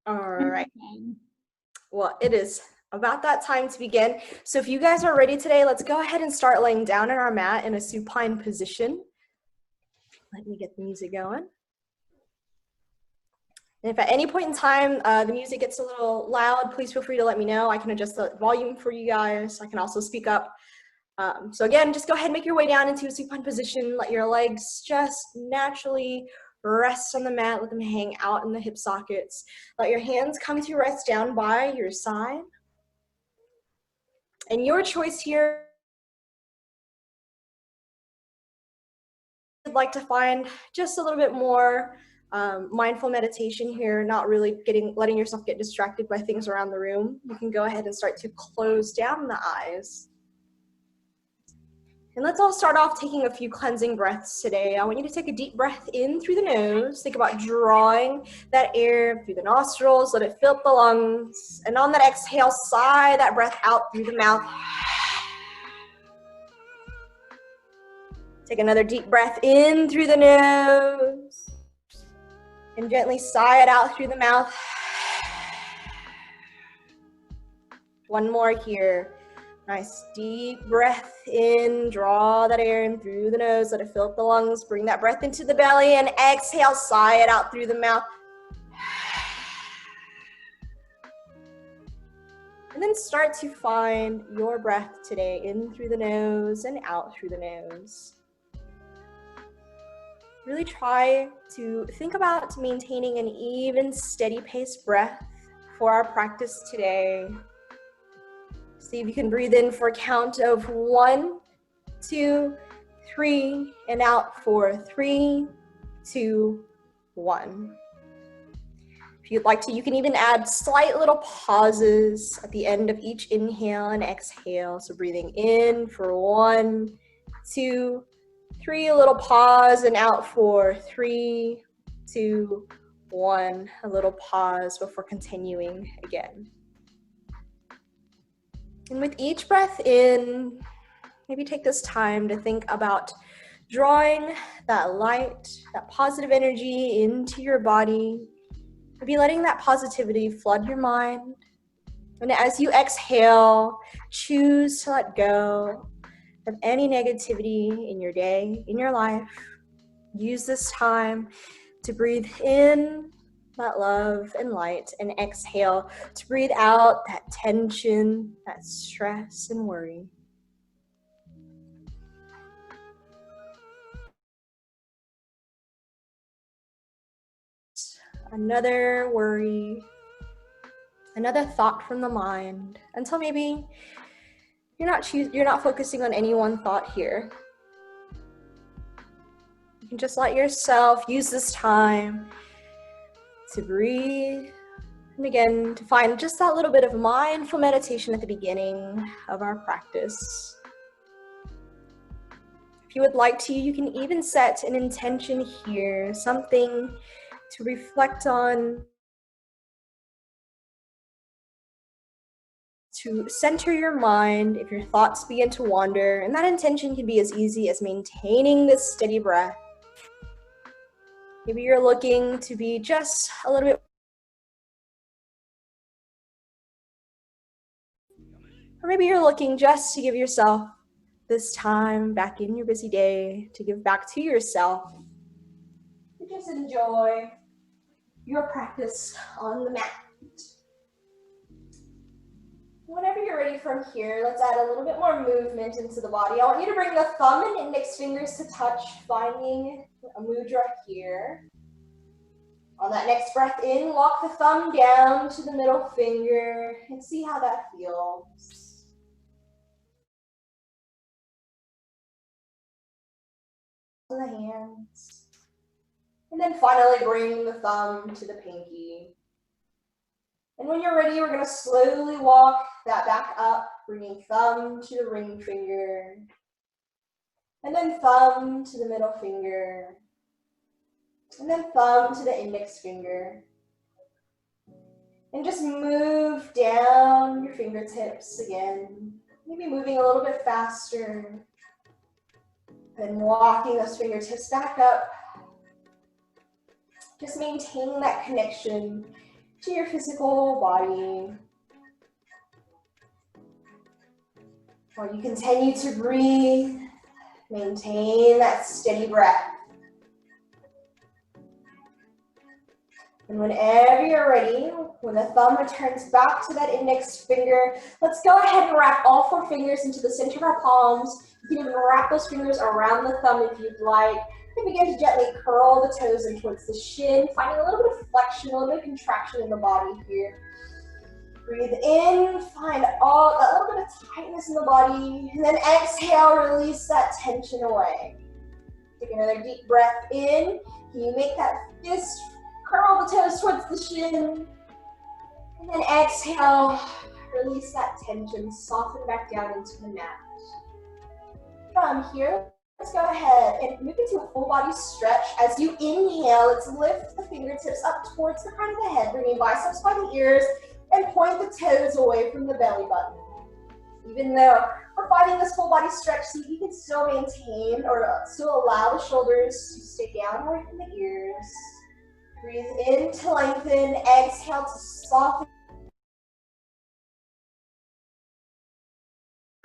All right. Well, it is about that time to begin. So if you guys are ready today, let's go ahead and start laying down in our mat in a supine position. Let me get the music going. And if at any point in time the music gets a little loud, please feel free to let me know. I can adjust the volume for you guys. I can also speak up. So again, just go ahead and make your way down into a supine position. Let your legs just naturally rest on the mat. Let them hang out in the hip sockets. Let your hands come to rest down by your side. And your choice here, I'd like to find just a little bit more mindful meditation here, not really letting yourself get distracted by things around the room. You can go ahead and start to close down the eyes. And let's all start off taking a few cleansing breaths today. I want you to take a deep breath in through the nose. Think about drawing that air through the nostrils. Let it fill up the lungs. And on that exhale, sigh that breath out through the mouth. Take another deep breath in through the nose. And gently sigh it out through the mouth. One more here. Nice deep breath in, draw that air in through the nose, let it fill up the lungs, bring that breath into the belly, and exhale, sigh it out through the mouth. And then start to find your breath today, in through the nose and out through the nose. Really try to think about maintaining an even, steady paced breath for our practice today. See if you can breathe in for a count of 1, 2, 3, and out for 3, 2, 1. If you'd like to, you can even add slight little pauses at the end of each inhale and exhale. So breathing in for 1, 2, 3, a little pause, and out for 3, 2, 1, a little pause before continuing again. And with each breath in, maybe take this time to think about drawing that light, that positive energy into your body. Maybe letting that positivity flood your mind. And as you exhale, choose to let go of any negativity in your day, in your life. Use this time to breathe in that love and light, and exhale to breathe out that tension, that stress and worry. Another worry, another thought from the mind, until maybe you're not focusing on any one thought here. You can just let yourself use this time to breathe, and again, to find just that little bit of mindful meditation at the beginning of our practice. If you would like to, you can even set an intention here, something to reflect on, to center your mind if your thoughts begin to wander, and that intention can be as easy as maintaining this steady breath. Maybe you're looking to be just a little bit, or maybe you're looking just to give yourself this time back in your busy day, to give back to yourself, to just enjoy your practice on the mat. Whenever you're ready from here, let's add a little bit more movement into the body. I want you to bring the thumb and index fingers to touch, finding a mudra here. On that next breath in, walk the thumb down to the middle finger and see how that feels. The hands. And then finally bring the thumb to the pinky. And when you're ready, we're going to slowly walk that back up, bringing thumb to the ring finger. And then thumb to the middle finger. And then thumb to the index finger. And just move down your fingertips again. Maybe moving a little bit faster. And walking those fingertips back up. Just maintaining that connection to your physical body. While you continue to breathe, maintain that steady breath. And whenever you're ready, when the thumb returns back to that index finger, let's go ahead and wrap all 4 fingers into the center of our palms. You can even wrap those fingers around the thumb if you'd like. And begin to gently curl the toes in towards the shin, finding a little bit of flexion, a little bit of contraction in the body here. Breathe in, find all that little bit of tightness in the body, and then exhale, release that tension away. Take another deep breath in. Can you make that fist? Curl the toes towards the shin. And then exhale, release that tension, soften back down into the mat. From here, let's go ahead and move into a full body stretch. As you inhale, let's lift the fingertips up towards the crown of the head, bringing biceps by the ears, and point the toes away from the belly button. Even though we're finding this full body stretch, see if you can still maintain or still allow the shoulders to stay down away from the ears. Breathe in to lengthen, exhale to soften.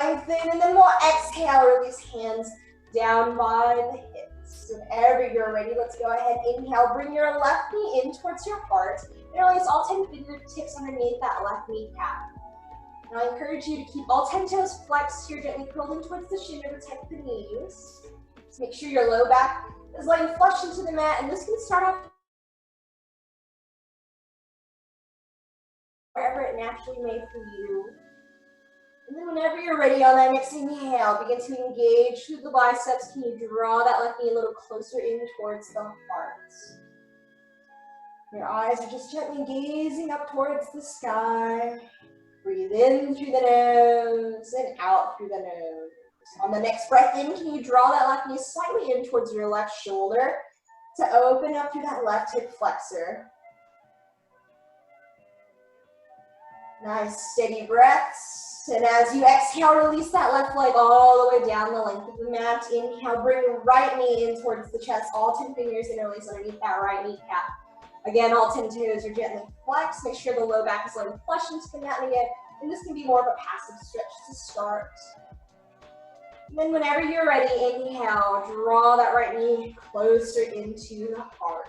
Lengthen, and then we'll exhale, release hands down by the hips. Whenever you're ready, let's go ahead, inhale, bring your left knee in towards your heart, and release all 10 fingertips underneath that left kneecap. And I encourage you to keep all 10 toes flexed here, gently curling towards the shin to protect the knees. Just make sure your low back is laying flush into the mat, and this can start off wherever it naturally may for you. And then whenever you're ready on that next inhale, begin to engage through the biceps. Can you draw that left knee a little closer in towards the heart? Your eyes are just gently gazing up towards the sky. Breathe in through the nose and out through the nose. On the next breath in, can you draw that left knee slightly in towards your left shoulder to open up through that left hip flexor. Nice steady breaths. And as you exhale, release that left leg all the way down the length of the mat. Inhale, bring your right knee in towards the chest, all 10 fingers interlace underneath that right kneecap. Again, all 10 toes are gently flexed. Make sure the low back is laying flush into the mat again. And this can be more of a passive stretch to start. And then whenever you're ready, inhale, draw that right knee closer into the heart.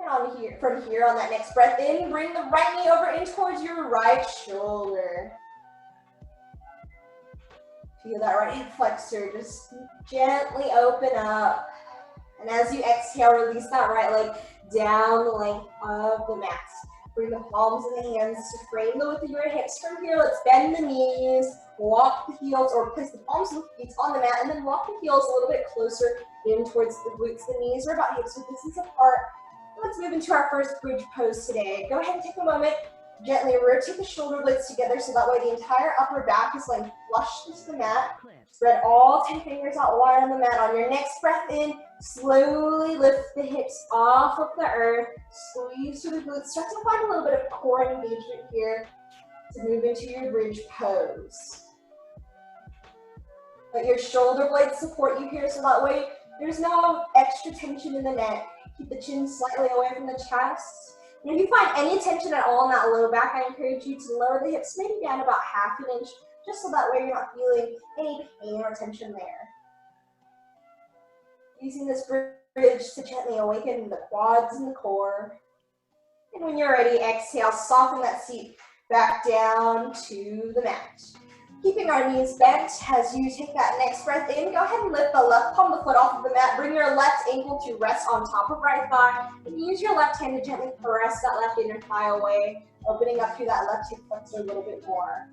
And from here, on that next breath in, bring the right knee over in towards your right shoulder. Feel that right hip flexor just gently open up. And as you exhale, release that right leg down the length of the mat. Bring the palms of the hands to frame the width of your hips. From here, let's bend the knees, walk the heels, or place the palms of the feet on the mat, and then walk the heels a little bit closer in towards the glutes. The knees are about hips width distance apart. Let's move into our first bridge pose today. Go ahead and take a moment, gently rotate the shoulder blades together so that way the entire upper back is laying flush into the mat. Spread all 10 fingers out wide on the mat. On your next breath in, slowly lift the hips off of the earth. Squeeze through the glutes. Start to find a little bit of core engagement here to move into your bridge pose. Let your shoulder blades support you here so that way there's no extra tension in the neck. Keep the chin slightly away from the chest. And if you find any tension at all in that low back, I encourage you to lower the hips maybe down about ½ an inch, just so that way you're not feeling any pain or tension there. Using this bridge to gently awaken the quads and the core. And when you're ready, exhale, soften that seat back down to the mat. Keeping our knees bent as you take that next breath in, go ahead and lift the left palm of the foot off of the mat. Bring your left ankle to rest on top of right thigh. And use your left hand to gently press that left inner thigh away, opening up through that left hip flexor a little bit more.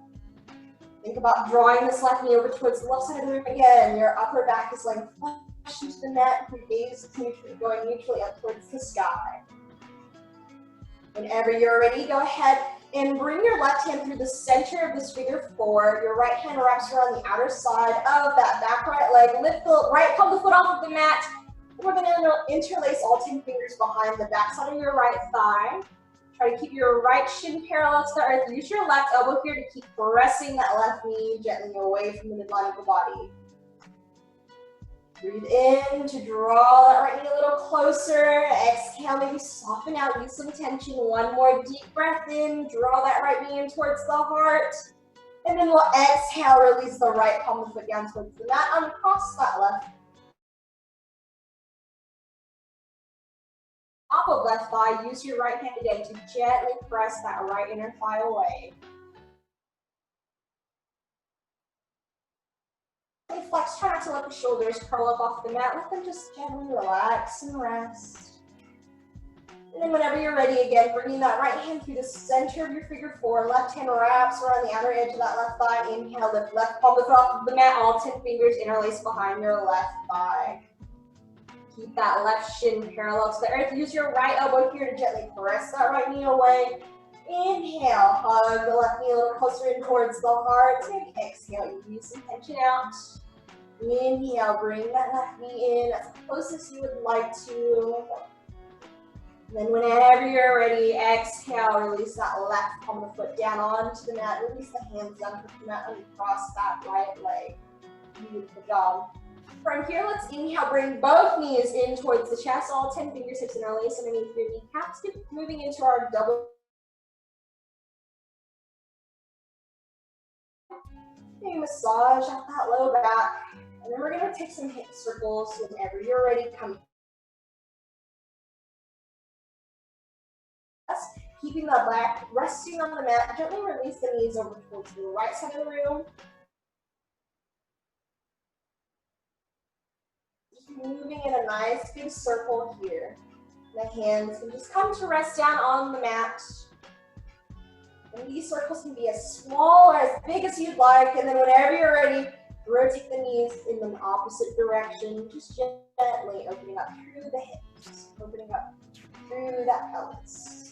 Think about drawing this left knee over towards the left side of the room again. Your upper back is laying flush into the mat. Your gaze is going neutrally up towards the sky. Whenever you're ready, go ahead and bring your left hand through the center of this figure four. Your right hand wraps around the outer side of that back right leg. Lift the right palm of the foot off of the mat. We're going to interlace all 10 fingers behind the back side of your right thigh. Try to keep your right shin parallel to the earth. Use your left elbow here to keep pressing that left knee gently away from the midline of the body. Breathe in to draw that right knee a little closer. Exhale, maybe soften out, use some tension. One more deep breath in, draw that right knee in towards the heart. And then we'll exhale, release the right palm of the foot down towards the mat, uncross that left. Top of left thigh, use your right hand again to gently press that right inner thigh away. Flex, try not to let the shoulders curl up off the mat. Let them just gently relax and rest. And then whenever you're ready again, bringing that right hand through the center of your figure four. Left hand wraps around the outer edge of that left thigh. Inhale, lift left palm of the foot off of the mat. All 10 fingers interlace behind your left thigh. Keep that left shin parallel to the earth. Use your right elbow here to gently press that right knee away. Inhale, hug the left knee a little closer in towards the heart. And exhale, use some tension out. Inhale, bring that left knee in as close as you would like to. And then whenever you're ready, exhale, release that left palm of the foot down onto the mat. Release the hands down to the mat and cross that right leg. Beautiful job. From here, let's inhale, bring both knees in towards the chest, all 10 fingertips interlace underneath your kneecaps. Keep moving into our double. Maybe massage out that low back. And then we're going to take some hip circles. Whenever you're ready, come. Keeping the back resting on the mat. Gently release the knees over towards the right side of the room. Just moving in a nice big circle here. The hands can just come to rest down on the mat. And these circles can be as small or as big as you'd like. And then whenever you're ready, rotate the knees in the opposite direction, just gently opening up through the hips, opening up through that pelvis.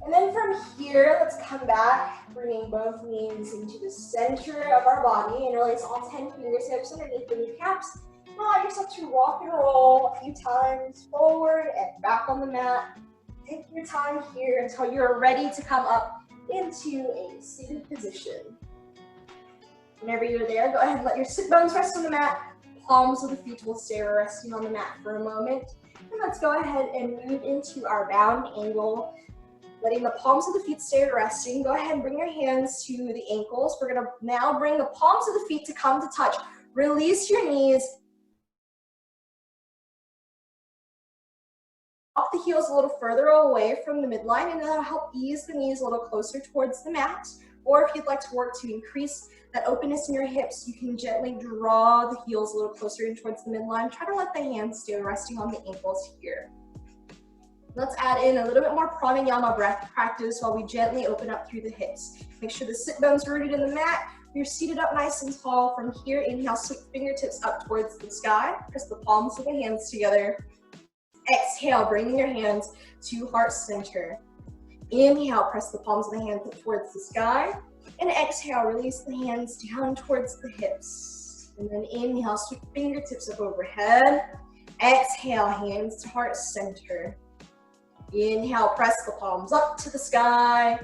And then from here, let's come back, bringing both knees into the center of our body. Interlace all 10 fingertips underneath the kneecaps. Allow yourself to rock and roll a few times forward and back on the mat. Take your time here until you're ready to come up into a seated position. Whenever you're there, go ahead and let your sit bones rest on the mat. Palms of the feet will stay resting on the mat for a moment. And let's go ahead and move into our bound angle. Letting the palms of the feet stay resting. Go ahead and bring your hands to the ankles. We're gonna now bring the palms of the feet to come to touch. Release your knees. Walk the heels a little further away from the midline, and that'll help ease the knees a little closer towards the mat. Or if you'd like to work to increase that openness in your hips, you can gently draw the heels a little closer in towards the midline. Try to let the hands stay resting on the ankles here. Let's add in a little bit more pranayama breath practice while we gently open up through the hips. Make sure the sit bones rooted in the mat. You're seated up nice and tall. From here, inhale, sweep fingertips up towards the sky. Press the palms of the hands together. Exhale, bringing your hands to heart center. Inhale, press the palms of the hands up towards the sky. And exhale, release the hands down towards the hips. And then inhale, sweep fingertips up overhead. Exhale, hands to heart center. Inhale, press the palms up to the sky.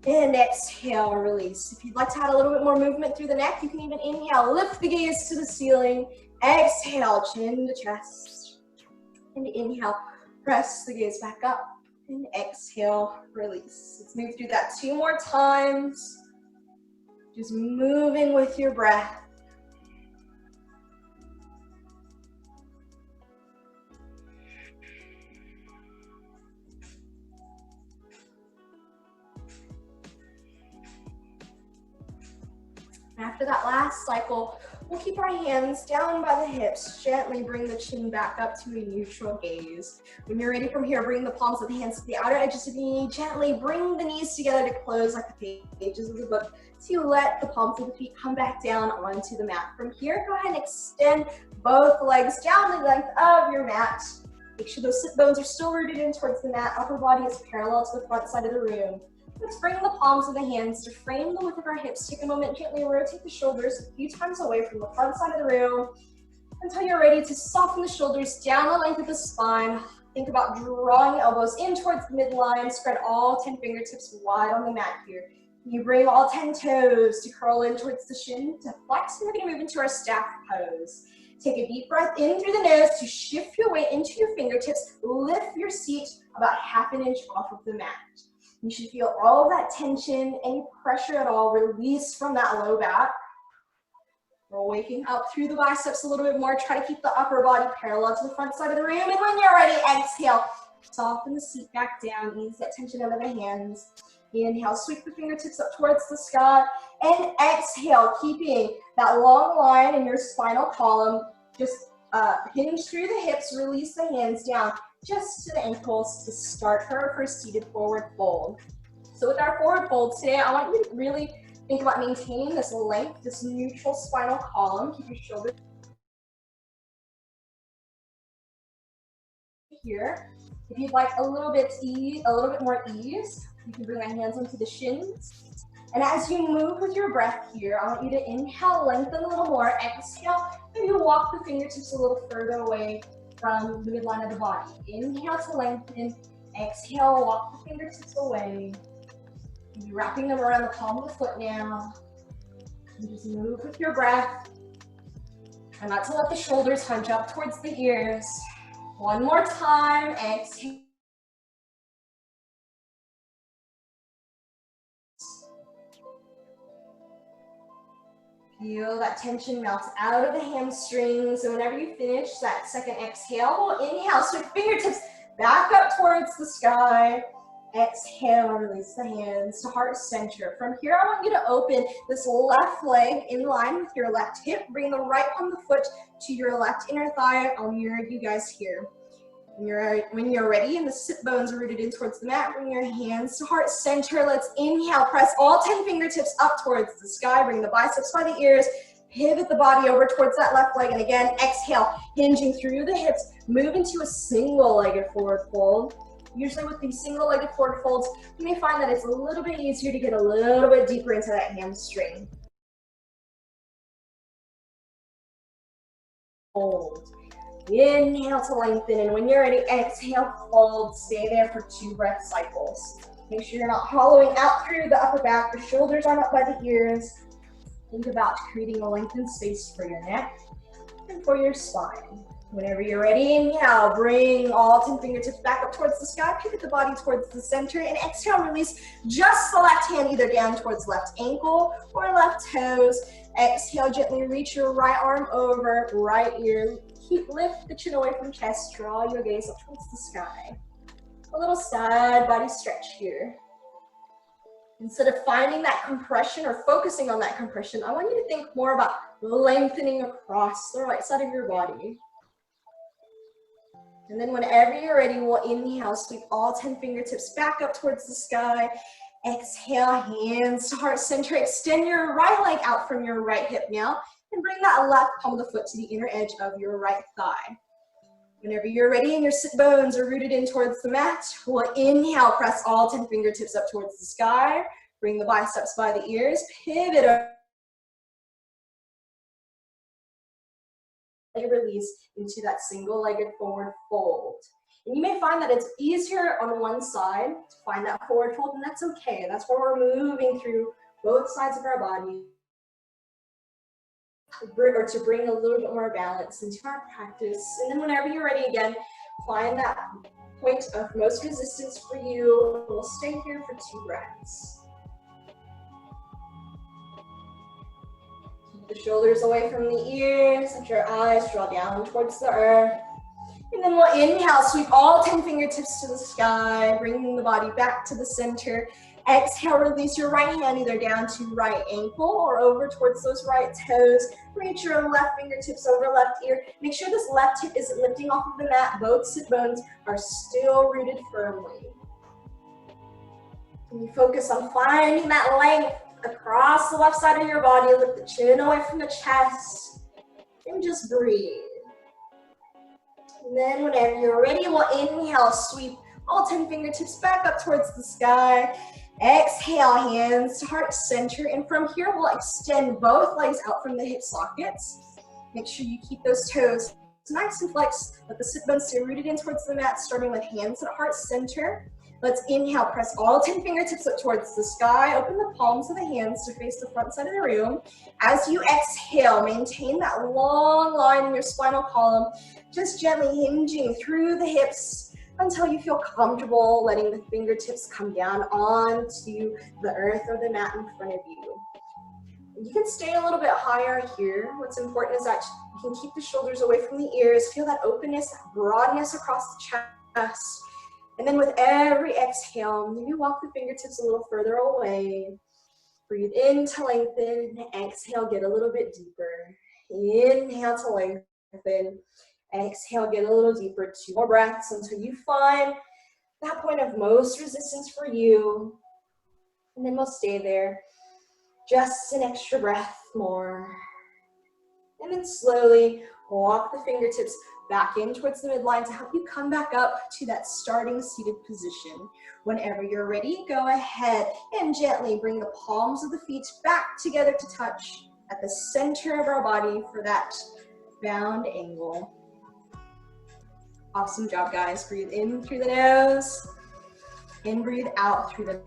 And exhale, release. If you'd like to add a little bit more movement through the neck, you can even inhale, lift the gaze to the ceiling. Exhale, chin to chest. And inhale, press the gaze back up. And exhale, release. Let's move through that 2 more times. Just moving with your breath. After that last cycle, we'll keep our hands down by the hips. Gently bring the chin back up to a neutral gaze. When you're ready from here, bring the palms of the hands to the outer edges of the knee. Gently bring the knees together to close like the pages of the book. So you let the palms of the feet come back down onto the mat. From here, go ahead and extend both legs down the length of your mat. Make sure those sit bones are still rooted in towards the mat. Upper body is parallel to the front side of the room. Let's bring the palms of the hands to frame the width of our hips. Take a moment, gently rotate the shoulders a few times away from the front side of the room until you're ready to soften the shoulders down the length of the spine. Think about drawing elbows in towards the midline. Spread all 10 fingertips wide on the mat here. You bring all 10 toes to curl in towards the shin to flex, and we're gonna move into our stack pose. Take a deep breath in through the nose to shift your weight into your fingertips. Lift your seat about ½ an inch off of the mat. You should feel all of that tension, any pressure at all, release from that low back. We're waking up through the biceps a little bit more. Try to keep the upper body parallel to the front side of the room. And when you're ready, exhale. Soften the seat back down. Ease that tension out of the hands. Inhale, sweep the fingertips up towards the sky. And exhale, keeping that long line in your spinal column. Just hinge through the hips. Release the hands down just to the ankles to start her first seated forward fold. So with our forward fold today, I want you to really think about maintaining this length, this neutral spinal column. Keep your shoulders here. If you'd like a little bit more ease, you can bring the hands onto the shins. And as you move with your breath here, I want you to inhale, lengthen a little more. Exhale, maybe walk the fingertips a little further away from the midline of the body. Inhale to lengthen. Exhale, walk the fingertips away. You're wrapping them around the palm of the foot now. And just move with your breath. Try not to let the shoulders hunch up towards the ears. One more time. Exhale. Feel that tension melt out of the hamstrings. So whenever you finish that second exhale, we'll inhale, sweep fingertips back up towards the sky. Exhale, release the hands to heart center. From here, I want you to open this left leg in line with your left hip. Bring the right palm of the foot to your left inner thigh. I'll mirror you guys here. When you're ready and the sit bones are rooted in towards the mat, bring your hands to heart center. Let's inhale, press all 10 fingertips up towards the sky. Bring the biceps by the ears. Pivot the body over towards that left leg. And again, exhale, hinging through the hips. Move into a single-legged forward fold. Usually with these single-legged forward folds, you may find that it's a little bit easier to get a little bit deeper into that hamstring. Hold. Inhale to lengthen, and when you're ready, exhale, fold. Stay there for 2 breath cycles. Make sure you're not hollowing out through the upper back. The shoulders aren't up by the ears. Think about creating a lengthened space for your neck and for your spine. Whenever you're ready, inhale, bring all 10 fingertips back up towards the sky. Pivot the body towards the center, and exhale, release just the left hand either down towards left ankle or left toes. Exhale, gently reach your right arm over right ear. Lift the chin away from chest, draw your gaze up towards the sky. A little side body stretch here. Instead of finding that compression or focusing on that compression, I want you to think more about lengthening across the right side of your body. And then whenever you're ready, we'll inhale, sweep all 10 fingertips back up towards the sky. Exhale, hands to heart center. Extend your right leg out from your right hip now. And bring that left palm of the foot to the inner edge of your right thigh. Whenever you're ready and your sit bones are rooted in towards the mat, we'll inhale, press all 10 fingertips up towards the sky. Bring the biceps by the ears, pivot over. Release into that single-legged forward fold. And you may find that it's easier on one side to find that forward fold, and that's okay. That's where we're moving through both sides of our body. Or to bring a little bit more balance into our practice. And then whenever you're ready again, find that point of most resistance for you. We'll stay here for 2 breaths. Keep the shoulders away from the ears, let your eyes draw down towards the earth. And then we'll inhale, sweep all 10 fingertips to the sky, bringing the body back to the center. Exhale, release your right hand either down to right ankle or over towards those right toes. Reach your left fingertips over left ear. Make sure this left hip isn't lifting off of the mat. Both sit bones are still rooted firmly. And you focus on finding that length across the left side of your body. Lift the chin away from the chest. And just breathe. And then whenever you're ready, we'll inhale, sweep all 10 fingertips back up towards the sky. Exhale, hands to heart center. And from here, we'll extend both legs out from the hip sockets. Make sure you keep those toes nice and flexed. Let the sit bones stay rooted in towards the mat, starting with hands at heart center. Let's inhale, press all 10 fingertips up towards the sky. Open the palms of the hands to face the front side of the room. As you exhale, maintain that long line in your spinal column, just gently hinging through the hips until you feel comfortable letting the fingertips come down onto the earth or the mat in front of you. You can stay a little bit higher here. What's important is that you can keep the shoulders away from the ears. Feel that openness, that broadness across the chest. And then with every exhale, maybe walk the fingertips a little further away. Breathe in to lengthen. Exhale, get a little bit deeper. Inhale to lengthen. Exhale, get a little deeper. 2 more breaths until you find that point of most resistance for you. And then we'll stay there. Just an extra breath more. And then slowly walk the fingertips back in towards the midline to help you come back up to that starting seated position. Whenever you're ready, go ahead and gently bring the palms of the feet back together to touch at the center of our body for that bound angle. Awesome job, guys. Breathe in through the nose and breathe out through the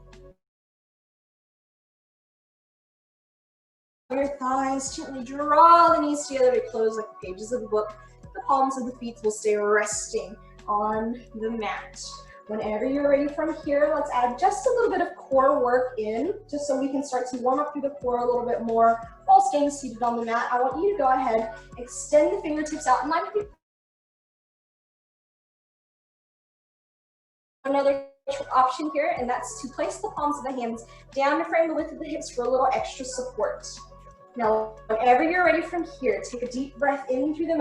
your thighs. Gently draw the knees together to close like the pages of a book. The palms of the feet will stay resting on the mat. Whenever you're ready from here, let's add just a little bit of core work in, just so we can start to warm up through the core a little bit more while staying seated on the mat. I want you to go ahead, extend the fingertips out in line with your another option here, and that's to place the palms of the hands down to frame the width of the hips for a little extra support. Now, whenever you're ready from here, take a deep breath in through the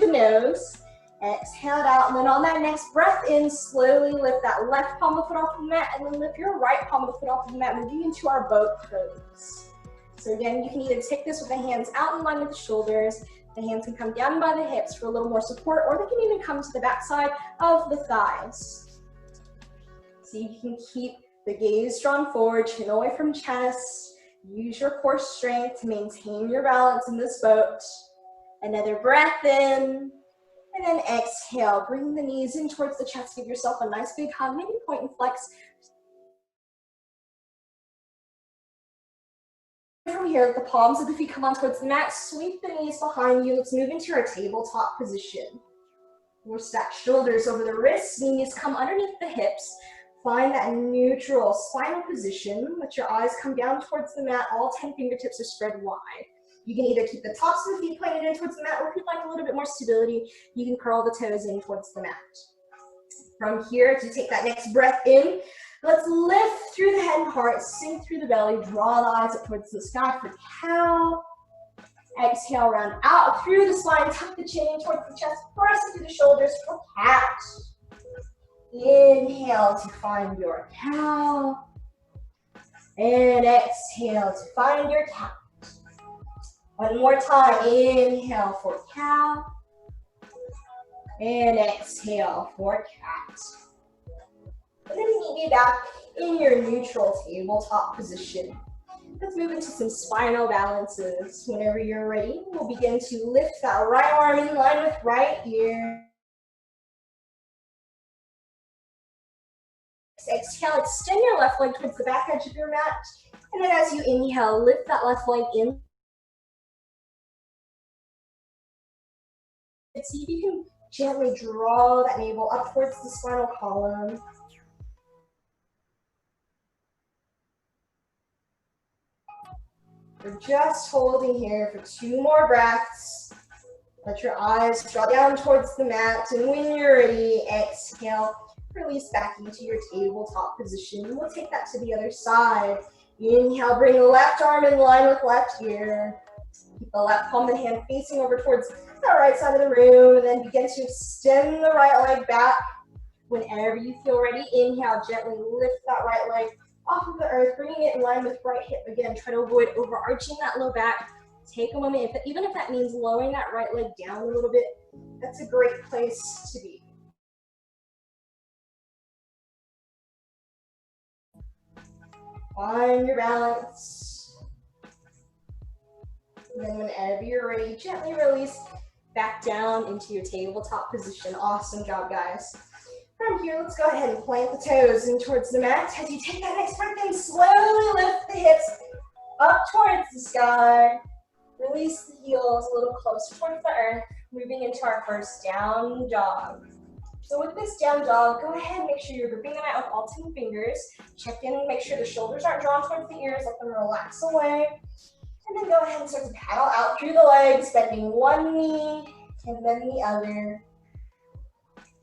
nose, exhale it out, and then on that next breath in, slowly lift that left palm of the foot off the mat, and then lift your right palm of the foot off the mat, moving into our boat pose. So again, you can either take this with the hands out in line with the shoulders, the hands can come down by the hips for a little more support, or they can even come to the back side of the thighs. So you can keep the gaze drawn forward, chin away from chest. Use your core strength to maintain your balance in this boat. Another breath in, and then exhale. Bring the knees in towards the chest. Give yourself a nice big hug, maybe point and flex. From here, the palms of the feet come on towards the mat. Sweep the knees behind you. Let's move into our tabletop position. We'll stack shoulders over the wrists. Knees come underneath the hips. Find that neutral spinal position. Let your eyes come down towards the mat. All 10 fingertips are spread wide. You can either keep the tops of the feet pointed in towards the mat, or if you'd like a little bit more stability, you can curl the toes in towards the mat. From here, to take that next breath in, let's lift through the head and heart, sink through the belly, draw the eyes up towards the sky for cow. Exhale, round out through the spine, tuck the chin in towards the chest, press through the shoulders for cat. Inhale to find your cow, and exhale to find your cat. One more time, inhale for cow, and exhale for cat. And then meet me back in your neutral tabletop position. Let's move into some spinal balances. Whenever you're ready, we'll begin to lift that right arm in line with right ear. Exhale, extend your left leg towards the back edge of your mat. And then as you inhale, lift that left leg in. See if you can gently draw that navel up towards the spinal column. We're just holding here for 2 more breaths. Let your eyes draw down towards the mat, and when you're ready, exhale. Release back into your tabletop position. We'll take that to the other side. Inhale, bring the left arm in line with left ear. Keep the left palm of the hand facing over towards the right side of the room, and then begin to extend the right leg back. Whenever you feel ready, inhale, gently lift that right leg off of the earth, bringing it in line with right hip. Again, try to avoid overarching that low back. Take a moment, even if that means lowering that right leg down a little bit, that's a great place to be. Find your balance. And then whenever you're ready, gently release back down into your tabletop position. Awesome job, guys. From here, let's go ahead and plant the toes in towards the mat. As you take that next breath in, slowly lift the hips up towards the sky. Release the heels a little closer towards the earth, moving into our first down dog. So with this down dog, go ahead and make sure you're gripping the mat with all 10 fingers. Check in and make sure the shoulders aren't drawn towards the ears. Let them relax away. And then go ahead and start to paddle out through the legs, bending one knee and then the other.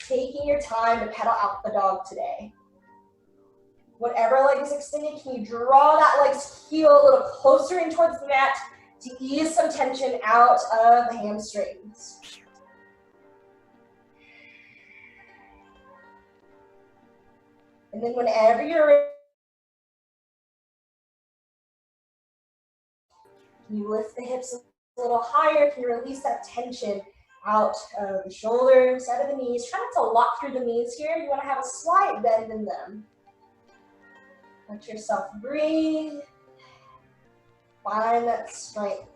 Taking your time to pedal out the dog today. Whatever leg is extended, can you draw that leg's heel a little closer in towards the mat to ease some tension out of the hamstrings. And then whenever you're ready, can you lift the hips a little higher? Can you release that tension out of the shoulders, out of the knees? Try not to lock through the knees here. You want to have a slight bend in them. Let yourself breathe. Find that strength.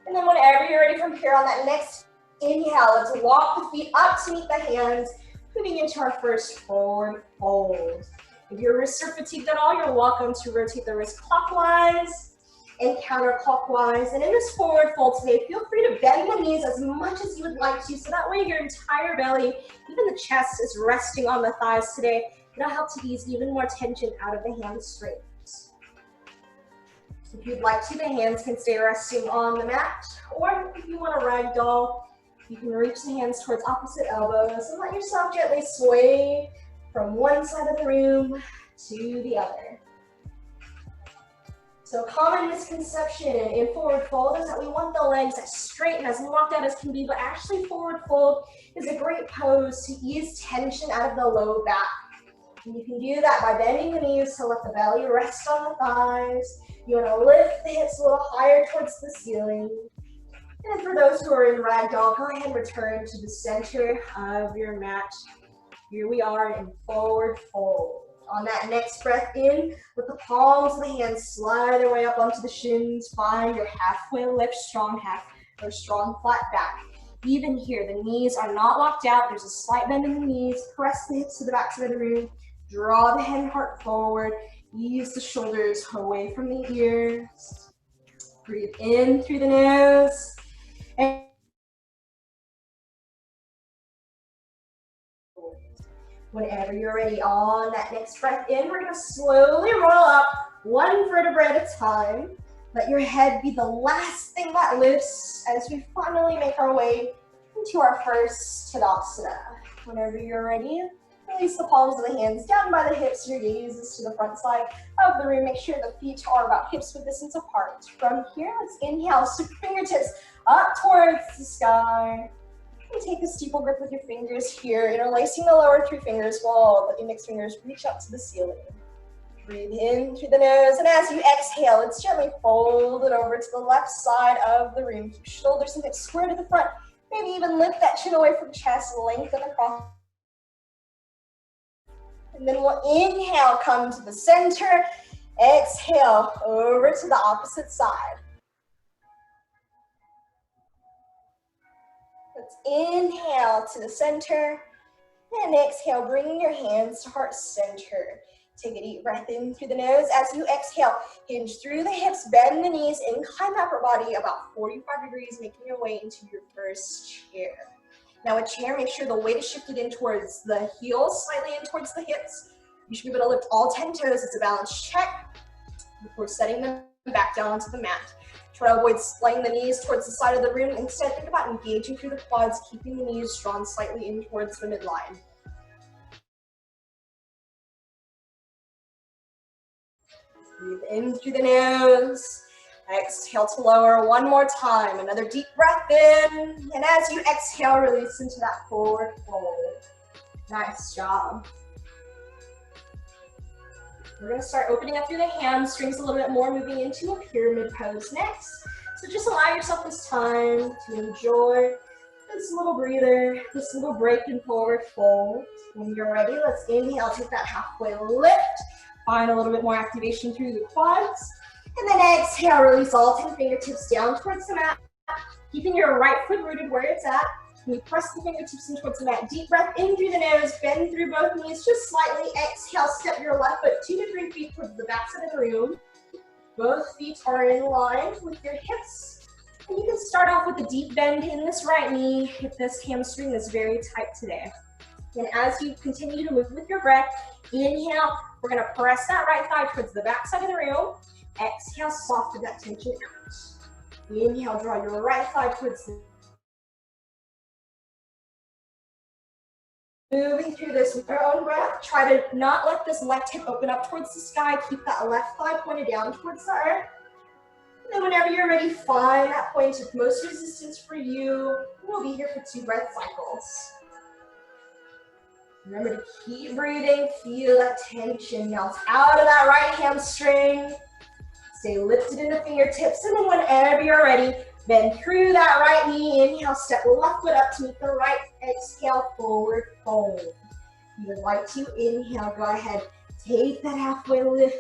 And then whenever you're ready from here, on that next inhale, let's walk the feet up to meet the hands, moving into our first forward fold. If your wrists are fatigued at all, you're welcome to rotate the wrists clockwise and counterclockwise. And in this forward fold today, feel free to bend the knees as much as you would like to, so that way your entire belly, even the chest, is resting on the thighs today. It'll help to ease even more tension out of the hamstrings. If you'd like to, the hands can stay resting on the mat, or if you want a ragdoll, you can reach the hands towards opposite elbows and let yourself gently sway from one side of the room to the other. So a common misconception in forward fold is that we want the legs as straight and as locked out as can be, but actually forward fold is a great pose to ease tension out of the low back. And you can do that by bending the knees to let the belly rest on the thighs. You want to lift the hips a little higher towards the ceiling. And for those who are in ragdoll, go ahead and return to the center of your mat. Here we are in forward fold. On that next breath in, let the palms of the hands slide their way up onto the shins. Find your halfway lift, strong flat back. Even here, the knees are not locked out. There's a slight bend in the knees. Press the hips to the back side of the room. Draw the head and heart forward. Ease the shoulders away from the ears. Breathe in through the nose. And whenever you're ready, on that next breath in, we're going to slowly roll up one vertebra at a time. Let your head be the last thing that lifts as we finally make our way into our first Tadasana. Whenever you're ready, release the palms of the hands down by the hips. Your gaze is to the front side of the room. Make sure the feet are about hips width distance apart. From here, let's inhale, sweep fingertips up towards the sky. And take a steeple grip with your fingers here, interlacing the lower three fingers while the index fingers reach up to the ceiling. Breathe in through the nose, and as you exhale, it's gently fold it over to the left side of the room. Keep shoulders and hips square to the front. Maybe even lift that chin away from chest, lengthen across. And then we'll inhale, come to the center. Exhale, over to the opposite side. Let's inhale to the center. And exhale, bringing your hands to heart center. Take a deep breath in through the nose. As you exhale, hinge through the hips, bend the knees, incline the upper body about 45 degrees, making your way into your first chair. Now a chair, make sure the weight is shifted in towards the heels, slightly in towards the hips. You should be able to lift all 10 toes. It's a balance check before setting them back down onto the mat. Try to avoid splaying the knees towards the side of the room. Instead, think about engaging through the quads, keeping the knees drawn slightly in towards the midline. Breathe in through the nose. Exhale to lower one more time. Another deep breath in. And as you exhale, release into that forward fold. Nice job. We're going to start opening up through the hamstrings a little bit more, moving into a pyramid pose next. So just allow yourself this time to enjoy this little breather, this little break in forward fold. When you're ready, let's inhale, take that halfway lift. Find a little bit more activation through the quads. And then exhale, release all 10 fingertips down towards the mat, keeping your right foot rooted where it's at. You press the fingertips in towards the mat. Deep breath in through the nose, bend through both knees just slightly. Exhale, step your left foot 2 to 3 feet towards the back side of the room. Both feet are in line with your hips. And you can start off with a deep bend in this right knee if this hamstring is very tight today. And as you continue to move with your breath, inhale, we're gonna press that right thigh towards the back side of the room. Exhale, soften that tension out. Inhale, draw your right thigh towards the moving through this with your own breath. Try to not let this left hip open up towards the sky. Keep that left thigh pointed down towards the earth. And then whenever you're ready, find that point of most resistance for you. We'll be here for 2 breath cycles. Remember to keep breathing. Feel that tension melt out of that right hamstring. Stay lifted in the fingertips. And then whenever you're ready, bend through that right knee. Inhale, step left foot up to meet the right. Exhale, forward fold. If you would like to inhale, go ahead. Take that halfway lift.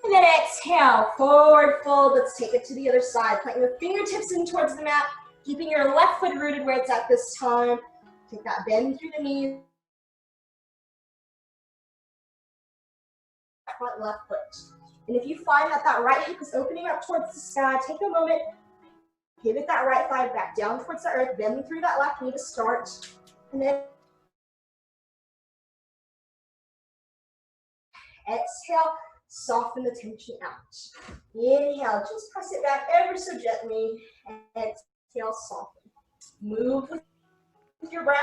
And then exhale, forward fold. Let's take it to the other side. Plant your fingertips in towards the mat, keeping your left foot rooted where it's at this time. Take that bend through the knees. Front left foot. And if you find that that right hip is opening up towards the sky, take a moment. Pivot that right thigh back down towards the earth, bend through that left knee to start, and then exhale, soften the tension out. Inhale, just press it back ever so gently, and exhale, soften. Move with your breath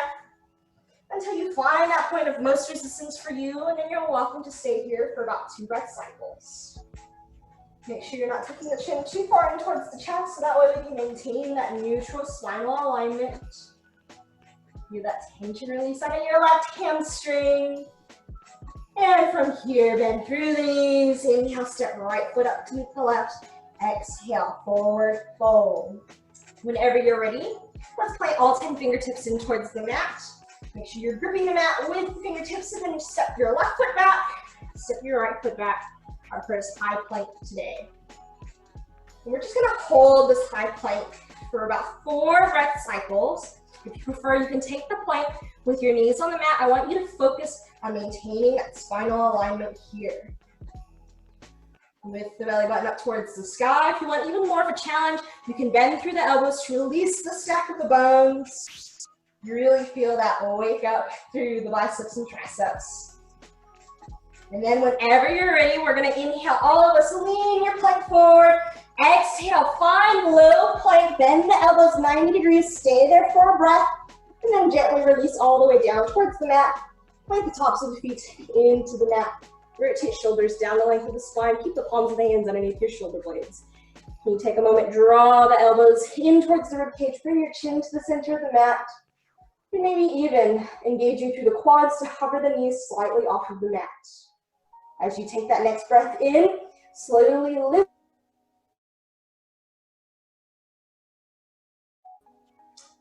until you find that point of most resistance for you, and then you're welcome to stay here for about 2 breath cycles. Make sure you're not tucking the chin too far in towards the chest, so that way we can maintain that neutral spinal alignment. Feel that tension release out of your left hamstring. And from here, bend through the knees. Inhale, step right foot up to meet the left. Exhale, forward fold. Whenever you're ready, let's plant all 10 fingertips in towards the mat. Make sure you're gripping the mat with the fingertips, and then you step your left foot back, step your right foot back. Our first high plank today. And we're just gonna hold this high plank for about 4 breath cycles. If you prefer, you can take the plank with your knees on the mat. I want you to focus on maintaining that spinal alignment here. With the belly button up towards the sky. If you want even more of a challenge, you can bend through the elbows to release the stack of the bones. You really feel that wake up through the biceps and triceps. And then whenever you're ready, we're gonna inhale, all of us lean your plank forward. Exhale, find low plank, bend the elbows 90 degrees, stay there for a breath, and then gently release all the way down towards the mat. Plant the tops of the feet into the mat. Rotate shoulders down the length of the spine. Keep the palms of the hands underneath your shoulder blades. Can you take a moment, draw the elbows in towards the ribcage, bring your chin to the center of the mat. And maybe even engaging through the quads to hover the knees slightly off of the mat. As you take that next breath in, slowly lift.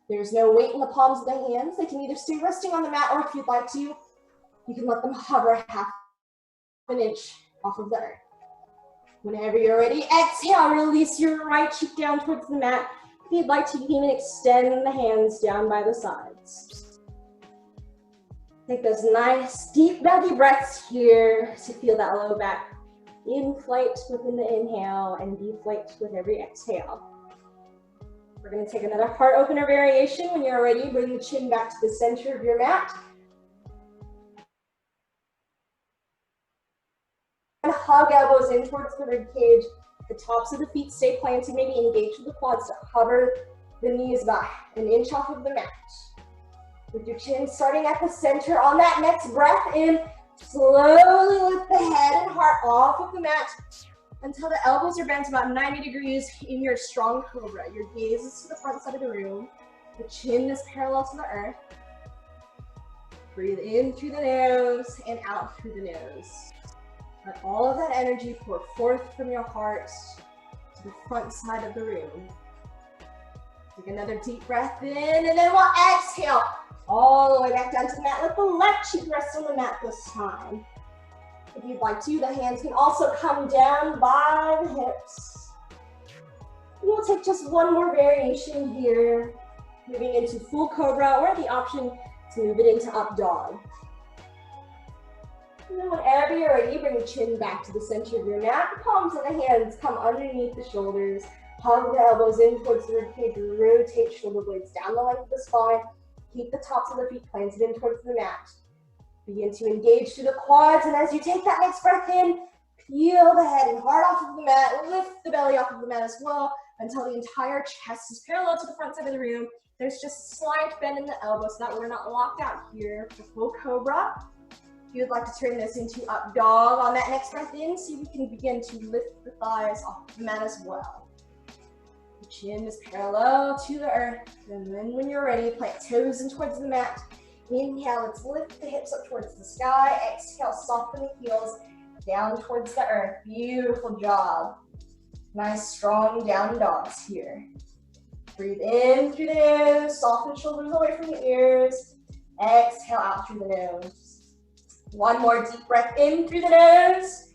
There's no weight in the palms of the hands. They can either stay resting on the mat, or if you'd like to, you can let them hover half an inch off of the earth. Whenever you're ready, exhale, release your right cheek down towards the mat. If you'd like to, you can even extend the hands down by the sides. Take those nice deep belly breaths here to feel that low back inflate within the inhale and deflate with every exhale. We're going to take another heart opener variation. When you're ready, bring the chin back to the center of your mat. And hug elbows in towards the rib cage. The tops of the feet stay planted, maybe engage with the quads to hover the knees about an inch off of the mat. With your chin starting at the center, on that next breath in, slowly lift the head and heart off of the mat until the elbows are bent about 90 degrees in your strong cobra. Your gaze is to the front side of the room. The chin is parallel to the earth. Breathe in through the nose and out through the nose. Let all of that energy pour forth from your heart to the front side of the room. Take another deep breath in, and then we'll exhale all the way back down to the mat. Let the left cheek rest on the mat this time. If you'd like to, the hands can also come down by the hips. And we'll take just one more variation here. moving into full cobra, or the option to move it into up dog. And then whenever you're ready, bring the chin back to the center of your mat. The palms of the hands come underneath the shoulders. Hug the elbows in towards the ribcage. Rotate shoulder blades down the length of the spine. Keep the tops of the feet planted in towards the mat. Begin to engage through the quads, and as you take that next breath in, peel the head and heart off of the mat. Lift the belly off of the mat as well until the entire chest is parallel to the front side of the room. There's just a slight bend in the elbow so that we're not locked out here for full cobra. If you would like to turn this into up dog on that next breath in, see if we can begin to lift the thighs off the mat as well. The chin is parallel to the earth, and then when you're ready, plant toes in towards the mat. Inhale, let's lift the hips up towards the sky. Exhale, soften the heels down towards the earth. Beautiful job. Nice, strong down dogs here. Breathe in through the nose, soften shoulders away from the ears. Exhale out through the nose. One more deep breath in through the nose.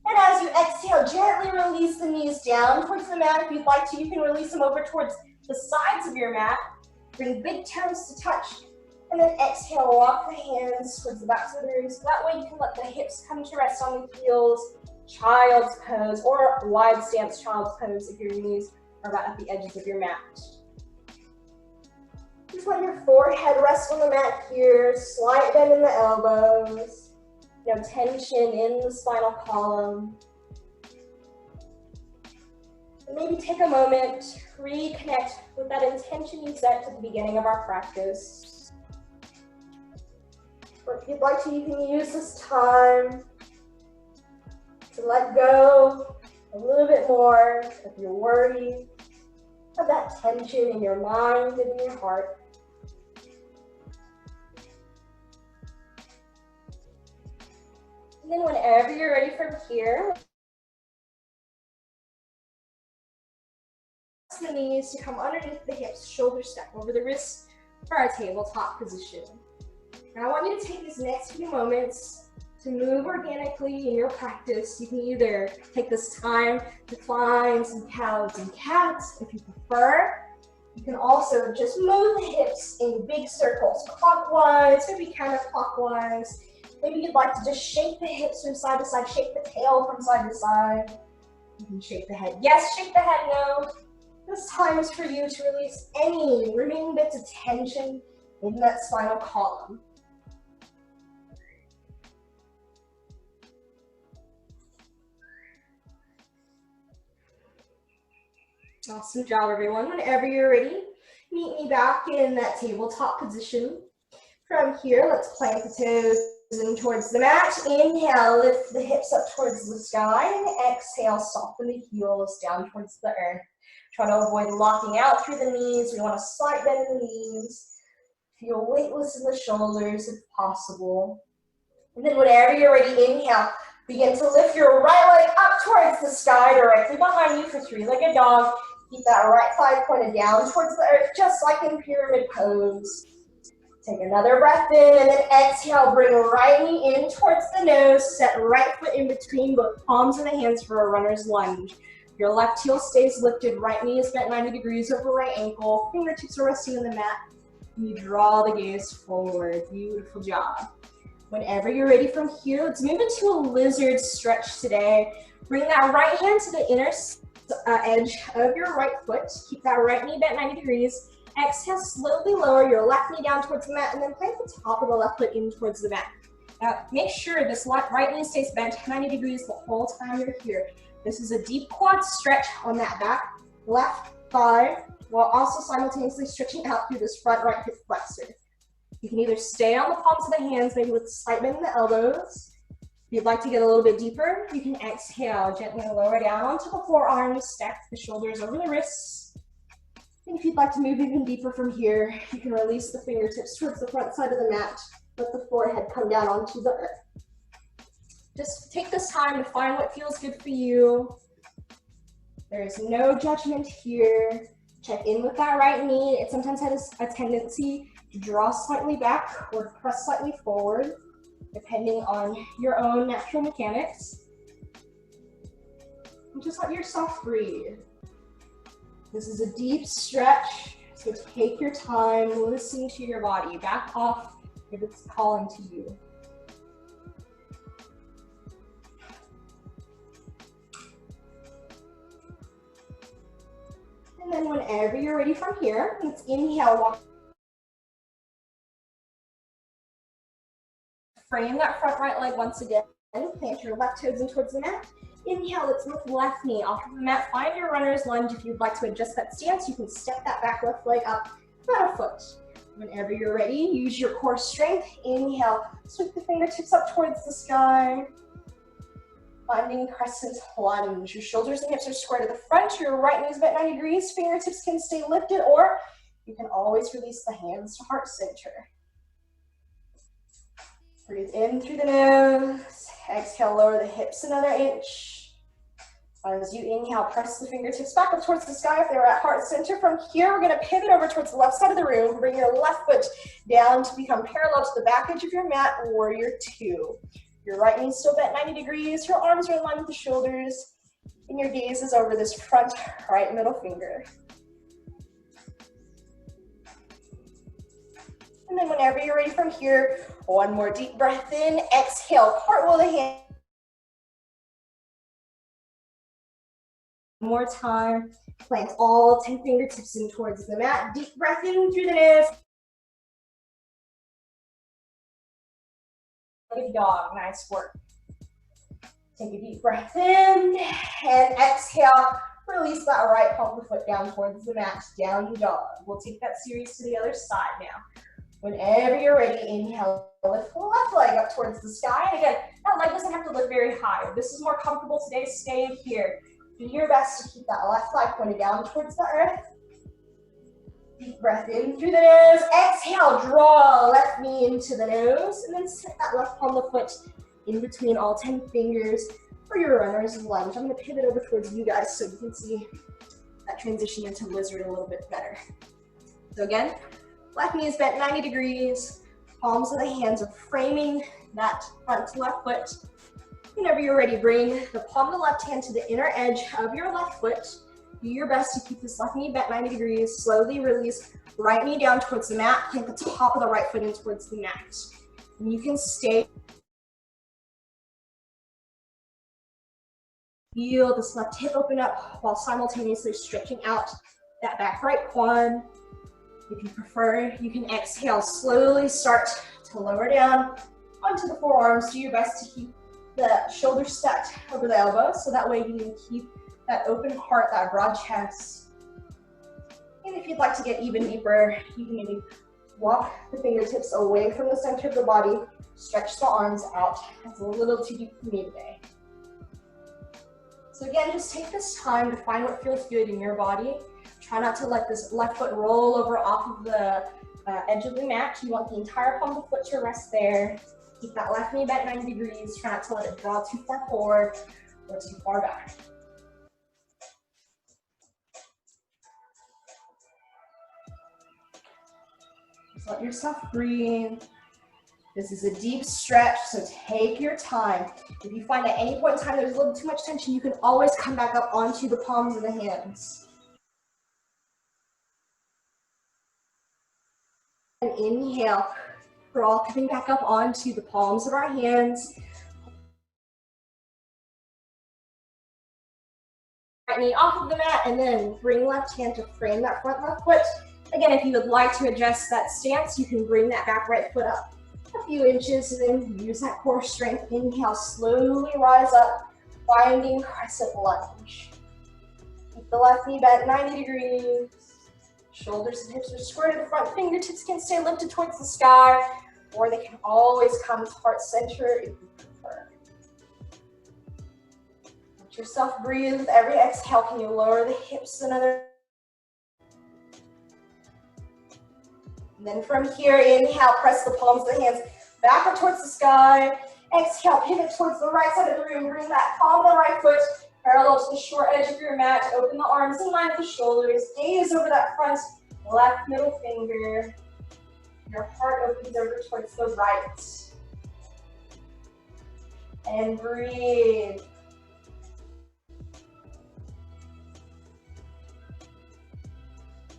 And as you exhale, gently release the knees down towards the mat. If you'd like to, you can release them over towards the sides of your mat. Bring big toes to touch. And then exhale, walk the hands towards the backs of the room. So that way you can let the hips come to rest on the heels. Child's pose or wide stance child's pose if your knees are about at the edges of your mat. Just let your forehead rest on the mat here. Slight bend in the elbows. No tension in the spinal column. And maybe take a moment to reconnect with that intention you set at the beginning of our practice. Or if you'd like to, you can use this time to let go a little bit more of your worry, of that tension in your mind and in your heart. And then whenever you're ready from here, the knees to come underneath the hips, shoulders stack over the wrists for our tabletop position. Now I want you to take these next few moments to move organically in your practice. You can either take this time to find some cows and cats if you prefer. You can also just move the hips in big circles, clockwise, maybe counterclockwise. Maybe you'd like to just shake the hips from side to side, shake the tail from side to side. You can shake the head yes, shake the head no. This time is for you to release any remaining bits of tension in that spinal column. Awesome job, everyone. Whenever you're ready, meet me back in that tabletop position. From here, let's plant the toes in towards the mat. Inhale, lift the hips up towards the sky, and exhale, soften the heels down towards the earth. Try to avoid locking out through the knees. We want a slight bend in the knees. Feel weightless in the shoulders if possible. And then whenever you're ready, inhale. Begin to lift your right leg up towards the sky, directly behind you for three-legged dog. Keep that right thigh pointed down towards the earth, just like in pyramid pose. Take another breath in, and then exhale. Bring right knee in towards the nose. Set right foot in between both palms of the hands for a runner's lunge. Your left heel stays lifted. Right knee is bent 90 degrees over right ankle. Fingertips are resting on the mat. And you draw the gaze forward. Beautiful job. Whenever you're ready from here, let's move into a lizard stretch today. Bring that right hand to the inner edge of your right foot. Keep that right knee bent 90 degrees. Exhale, slowly lower your left knee down towards the mat and then plant the top of the left foot in towards the mat. Now, make sure this right knee stays bent 90 degrees the whole time you're here. This is a deep quad stretch on that back left thigh while also simultaneously stretching out through this front right hip flexor. You can either stay on the palms of the hands, maybe with a slight bend in the elbows. If you'd like to get a little bit deeper, you can exhale, gently lower down onto the forearms, stack the shoulders over the wrists. And if you'd like to move even deeper from here, you can release the fingertips towards the front side of the mat. Let the forehead come down onto the earth. Just take this time to find what feels good for you. There is no judgment here. Check in with that right knee. It sometimes has a tendency to draw slightly back or press slightly forward, depending on your own natural mechanics. And just let yourself breathe. This is a deep stretch, So take your time, listen to your body. Back off if it's calling to you. And then whenever you're ready from here, let's inhale, walk. Frame that front right leg once again. Plant your left toes in towards the mat. Inhale, let's lift left knee off of the mat. Find your runner's lunge. If you'd like to adjust that stance, you can step that back left leg up about a foot. Whenever you're ready, use your core strength. Inhale, sweep the fingertips up towards the sky. Finding crescent lunge. Your shoulders and hips are square to the front. Your right knee is bent 90 degrees. Fingertips can stay lifted, or you can always release the hands to heart center. Breathe in through the nose. Exhale, lower the hips another inch. As you inhale, press the fingertips back up towards the sky if they're at heart center. From here, we're going to pivot over towards the left side of the room. Bring your left foot down to become parallel to the back edge of your mat, warrior two. Your right knee is still bent 90 degrees. Your arms are in line with the shoulders. And your gaze is over this front right middle finger. And then whenever you're ready from here, one more deep breath in. Exhale, cartwheel the hand. One more time. Plant all 10 fingertips in towards the mat. Deep breath in through the nose. Good dog, nice work. Take a deep breath in and exhale. Release that right palm of the foot down towards the mat, down dog. We'll take that series to the other side now. Whenever you're ready, inhale, lift the left leg up towards the sky. And again, that leg doesn't have to lift very high. If this is more comfortable today, stay here. Do your best to keep that left leg pointed down towards the earth. Deep breath in through the nose. Exhale, draw left knee into the nose. And then set that left palm of the foot in between all 10 fingers for your runner's lunge. I'm going to pivot over towards you guys so you can see that transition into lizard a little bit better. So again, left knee is bent 90 degrees. Palms of the hands are framing that front to left foot. Whenever you're ready, bring the palm of the left hand to the inner edge of your left foot. Do your best to keep this left knee bent 90 degrees. Slowly release right knee down towards the mat. Plant the top of the right foot in towards the mat. And you can stay. Feel this left hip open up while simultaneously stretching out that back right quad. If you prefer, you can exhale. Slowly start to lower down onto the forearms. Do your best to keep the shoulders stacked over the elbows, so that way you can keep that open heart, that broad chest. And if you'd like to get even deeper, you can maybe walk the fingertips away from the center of the body, stretch the arms out. That's a little too deep for me today. So again, just take this time to find what feels good in your body. Try not to let this left foot roll over off of the edge of the mat. You want the entire palm of the foot to rest there. Keep that left knee bent 90 degrees. Try not to let it draw too far forward or too far back. Just let yourself breathe. This is a deep stretch, so take your time. If you find at any point in time there's a little too much tension, you can always come back up onto the palms of the hands. And inhale, crawl, coming back up onto the palms of our hands. Right knee off of the mat, and then bring left hand to frame that front left foot. Again, if you would like to adjust that stance, you can bring that back right foot up a few inches and then use that core strength. Inhale, slowly rise up, finding crescent lunge. Keep the left knee bent 90 degrees. Shoulders and hips are square to the front. Fingertips can stay lifted towards the sky, or they can always come to heart center if you prefer. Let yourself breathe. With every exhale, can you lower the hips another? And then from here, inhale, press the palms of the hands back up towards the sky. Exhale, pivot towards the right side of the room. Bring that palm of the right foot parallel to the short edge of your mat. Open the arms in line with the shoulders. Gaze over that front left middle finger. Your heart opens over towards the right. And breathe.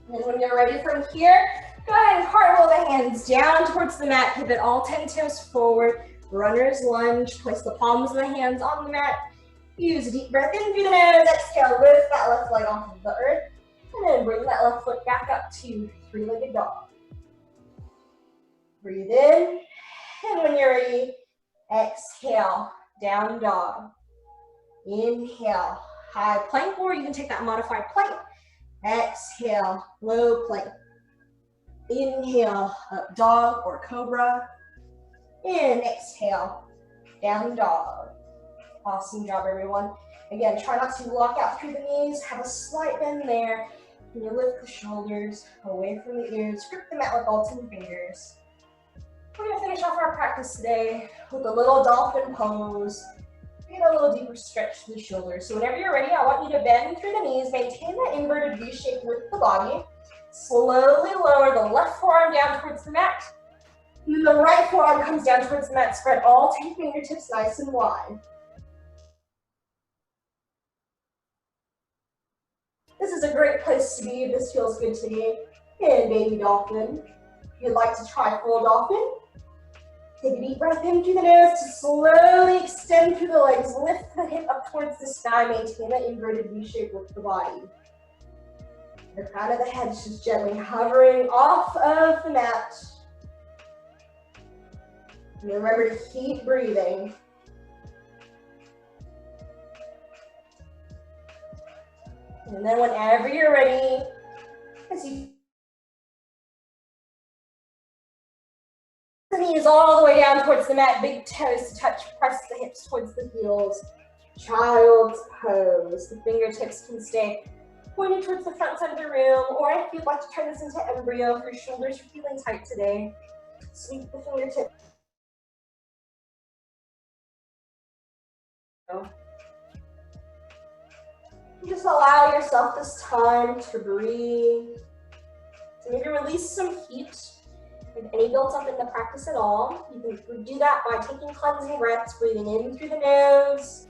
And then when you're ready from here, go ahead and cartwheel the hands down towards the mat, pivot all 10 toes forward, runner's lunge, place the palms of the hands on the mat, use a deep breath in through the nose, exhale, lift that left leg off of the earth, and then bring that left foot back up to three-legged dog. Breathe in, and when you're ready, exhale, down dog. Inhale, high plank, or you can take that modified plank. Exhale, low plank. Inhale, up dog or cobra. And exhale, down dog. Awesome job, everyone. Again, try not to lock out through the knees. Have a slight bend there. And you lift the shoulders away from the ears. Grip the mat with all 10 fingers. We're going to finish off our practice today with a little dolphin pose. Get a little deeper stretch to the shoulders. So whenever you're ready, I want you to bend through the knees, maintain that inverted V shape with the body. Slowly lower the left forearm down towards the mat. And the right forearm comes down towards the mat. Spread all 10 fingertips nice and wide. This is a great place to be. This feels good to me. And baby dolphin. If you'd like to try full dolphin, take a deep breath in through the nose to slowly extend through the legs. Lift the hip up towards the sky. Maintain that inverted V shape with the body. The crown of the head is just gently hovering off of the mat. And remember to keep breathing. And then whenever you're ready, as you the knees all the way down towards the mat, big toes to touch, press the hips towards the heels. Child's pose. The fingertips can stay pointed towards the front side of the room, or if you'd like to turn this into embryo, if your shoulders are feeling tight today, sweep the fingertips. Just allow yourself this time to breathe. So maybe release some heat. If any built up in the practice at all, you can do that by taking cleansing breaths, breathing in through the nose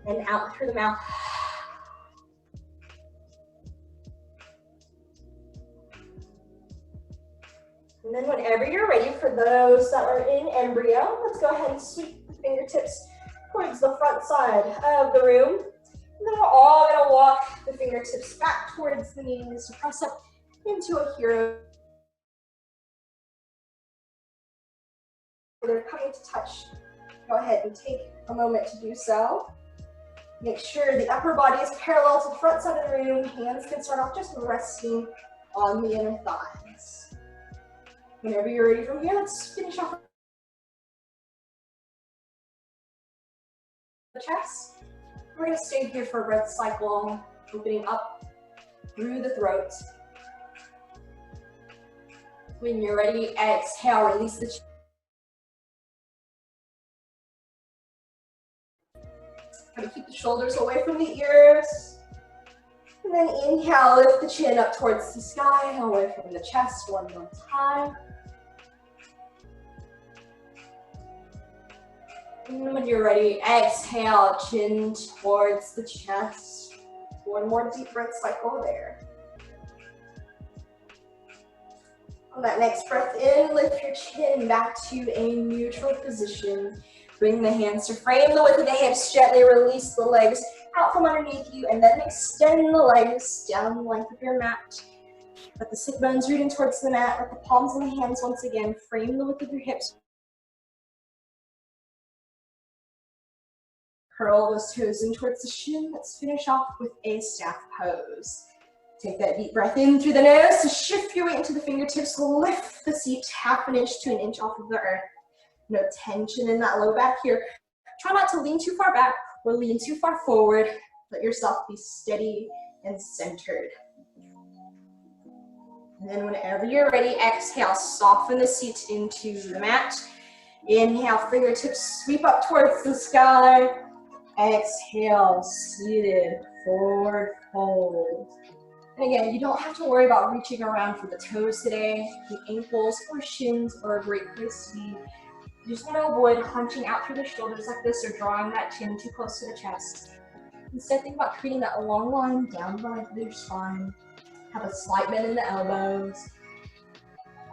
and out through the mouth. And then whenever you're ready, for those that are in embryo, let's go ahead and sweep the fingertips towards the front side of the room. And then we're all gonna walk the fingertips back towards the knees to press up into a hero. They're coming to touch. Go ahead and take a moment to do so. Make sure the upper body is parallel to the front side of the room. Hands can start off just resting on the inner thighs. Whenever you're ready from here, let's finish off the chest. We're going to stay here for a breath cycle, opening up through the throat. When you're ready, exhale, release the chest. Try to keep the shoulders away from the ears. And then inhale, lift the chin up towards the sky, away from the chest one more time. And when you're ready, exhale, chin towards the chest. One more deep breath cycle there. On that next breath in, lift your chin back to a neutral position. Bring the hands to frame the width of the hips, gently release the legs out from underneath you, and then extend the legs down the length of your mat. Let the sit bones root in towards the mat. Let the palms of the hands once again frame the width of your hips. Curl those toes in towards the shin. Let's finish off with a staff pose. Take that deep breath in through the nose to shift your weight into the fingertips. Lift the seat half an inch to an inch off of the earth. No tension in that low back here. Try not to lean too far back or lean too far forward. Let yourself be steady and centered. And then whenever you're ready, exhale, soften the seat into the mat. Inhale, fingertips sweep up towards the sky. Exhale, seated, forward fold. And again, you don't have to worry about reaching around for the toes today. The ankles or shins are a great place to be. You just want to avoid hunching out through the shoulders like this or drawing that chin too close to the chest. Instead, think about creating that long line down the length of your spine. Have a slight bend in the elbows.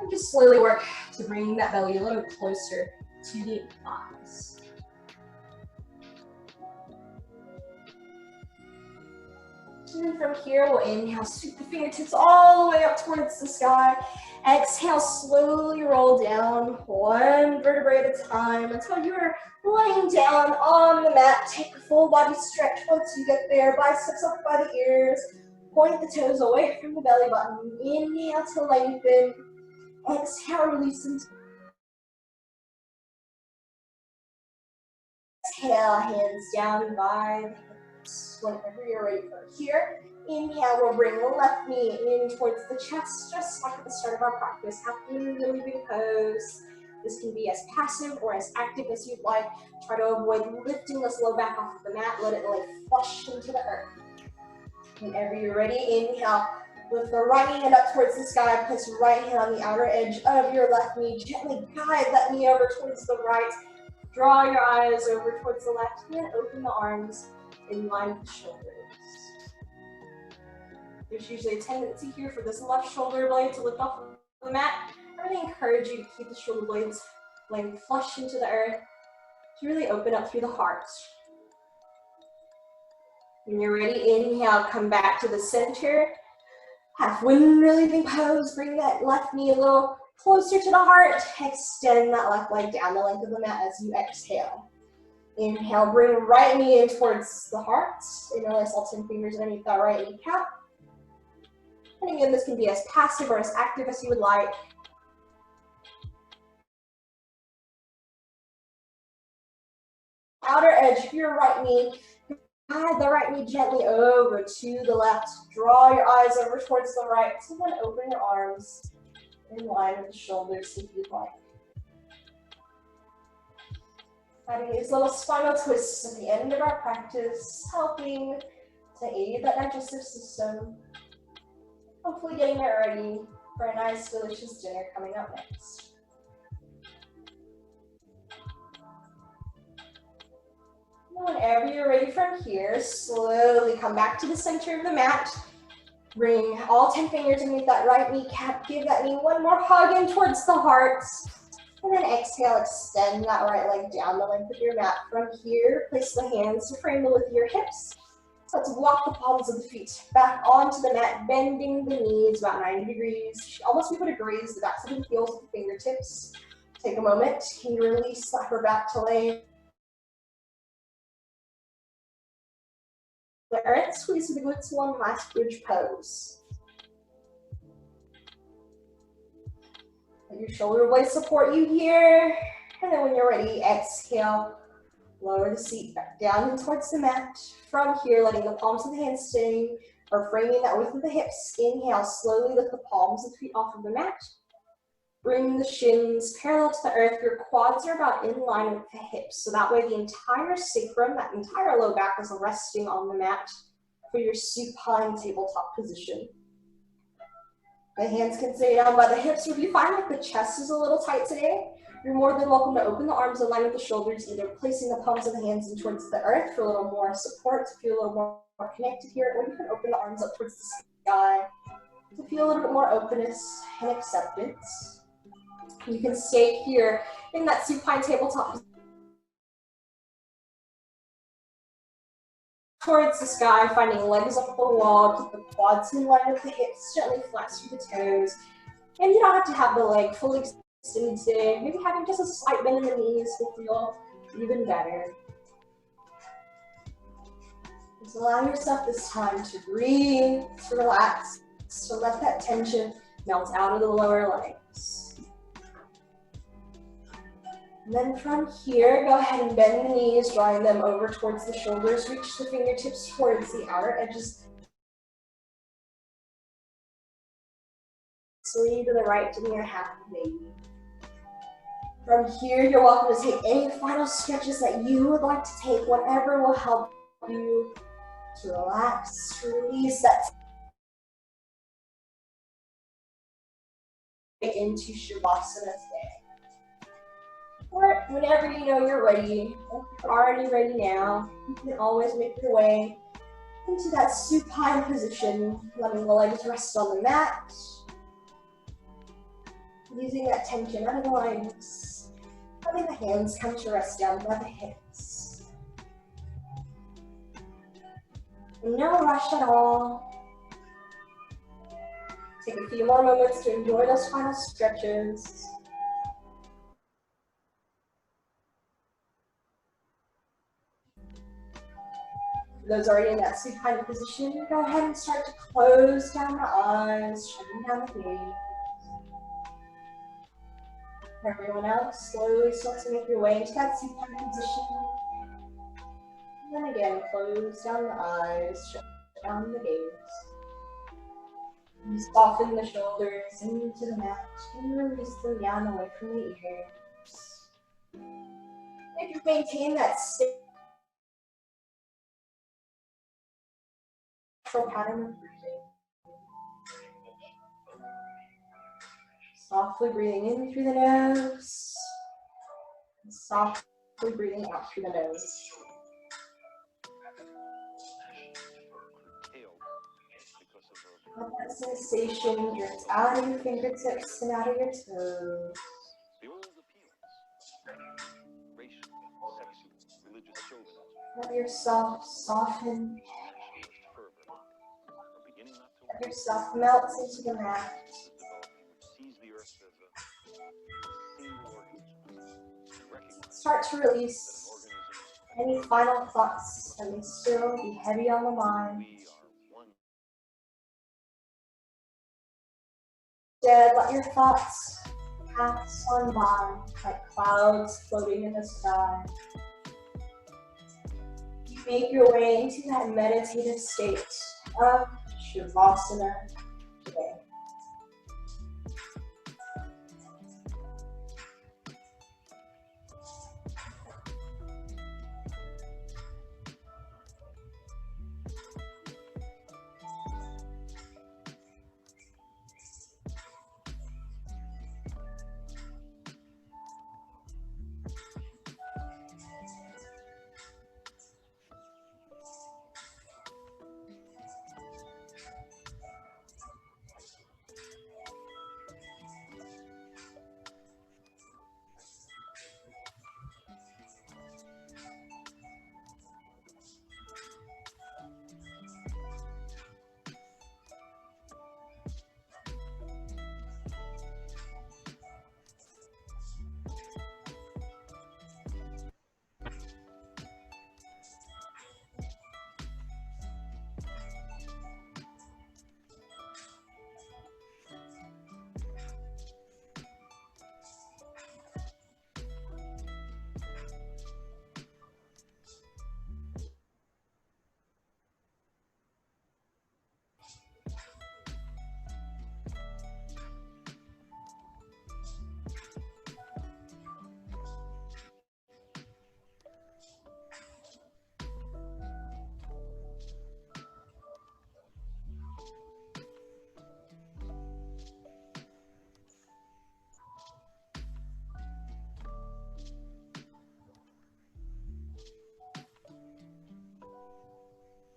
And just slowly work to bring that belly a little closer to the thighs. And then from here, we'll inhale, sweep the fingertips all the way up towards the sky. Exhale, slowly roll down, one vertebrae at a time until you're laying down on the mat. Take a full body stretch once you get there. Biceps up by the ears. Point the toes away from the belly button. Inhale to lengthen. Exhale, release into. Exhale, hands down by the hips. Whenever you're ready for here. Inhale, we'll bring the left knee in towards the chest, just like at the start of our practice. Happy really big pose. This can be as passive or as active as you'd like. Try to avoid lifting this low back off of the mat. Let it lay flush into the earth. Whenever you're ready, inhale. Lift the right knee up towards the sky. Place your right hand on the outer edge of your left knee. Gently guide that knee over towards the right. Draw your eyes over towards the left. And then open the arms in line with the shoulders. There's usually a tendency here for this left shoulder blade to lift off the mat. I really encourage you to keep the shoulder blades laying flush into the earth to really open up through the heart. When you're ready, inhale, come back to the center. Half wind relieving pose. Bring that left knee a little closer to the heart. Extend that left leg down the length of the mat as you exhale. Inhale, bring right knee in towards the heart. Interlace all 10 fingers underneath that right kneecap. And again, this can be as passive or as active as you would like. Outer edge of your right knee. Guide the right knee gently over to the left. Draw your eyes over towards the right. So then open your arms in line with the shoulders if you'd like. Adding these little spinal twists at the end of our practice, helping to aid that digestive system. Hopefully getting it ready for a nice, delicious dinner coming up next. Whenever you're ready from here, slowly come back to the center of the mat. Bring all 10 fingers underneath that right kneecap. Give that knee one more hug in towards the heart. And then exhale, extend that right leg down the length of your mat. From here, place the hands to frame the width of your hips. Let's walk the palms of the feet back onto the mat, bending the knees about 90 degrees. Almost be able to graze the backs of the heels with the fingertips. Take a moment. Can you release that upper back to lay the earth? Squeeze the glutes, one last bridge pose. Let your shoulder blades support you here. And then when you're ready, exhale. Lower the seat back down and towards the mat. From here, letting the palms of the hands stay or framing that width of the hips. Inhale, slowly lift the palms of the feet off of the mat. Bring the shins parallel to the earth. Your quads are about in line with the hips. So that way the entire sacrum, that entire low back is resting on the mat for your supine tabletop position. The hands can stay down by the hips. Or if you find like the chest is a little tight today, you're more than welcome to open the arms in line with the shoulders, either placing the palms of the hands in towards the earth for a little more support, to feel a little more connected here, or you can open the arms up towards the sky to feel a little bit more openness and acceptance. You can stay here in that supine tabletop position towards the sky, finding legs up the wall, keep the quads in line with the hips, gently flex through the toes. And you don't have to have the leg fully extended today. Maybe having just a slight bend in the knees will feel even better. Just allow yourself this time to breathe, to relax, to let that tension melt out of the lower legs. And then from here, go ahead and bend the knees, drawing them over towards the shoulders. Reach the fingertips towards the outer edges. Slowly to the right, to your happy baby. From here, you're welcome to take any final stretches that you would like to take, whatever will help you to relax, to release that into Shavasana today. Or whenever you know you're ready, if you're already ready now, you can always make your way into that supine position, letting the legs rest on the mat. Using that tension out of the legs, letting the hands come to rest down by the hips. No rush at all. Take a few more moments to enjoy those final stretches. For those already in that supine position, go ahead and start to close down the eyes, shutting down the gaze. For everyone else, slowly start to make your way into that supine position. And then again, close down the eyes, shut down the gaze. You soften the shoulders into the mat and release them down away from the ears. If you maintain that natural pattern of breathing, softly breathing in through the nose, and softly breathing out through the nose. Let that sensation drift out of your fingertips and out of your toes. Let yourself soften. Let yourself melt into the mat. Start to release any final thoughts that may still be heavy on the mind. Instead, let your thoughts pass on by like clouds floating in the sky. You make your way into that meditative state of Shavasana today.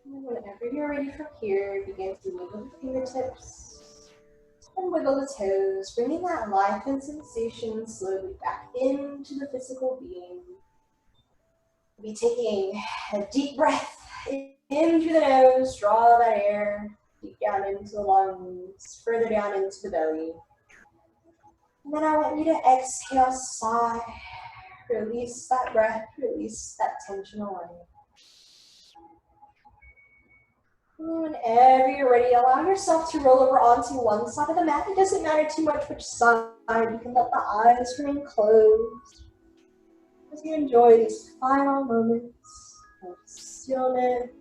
And whenever you're ready from here, begin to wiggle the fingertips and wiggle the toes, bringing that life and sensation slowly back into the physical being. We'll be taking a deep breath in through the nose, draw that air deep down into the lungs, further down into the belly. And then I want you to exhale, sigh, release that breath, release that tension away. And whenever you're ready, allow yourself to roll over onto one side of the mat. It doesn't matter too much which side. You can let the eyes remain closed as you enjoy these final moments of stillness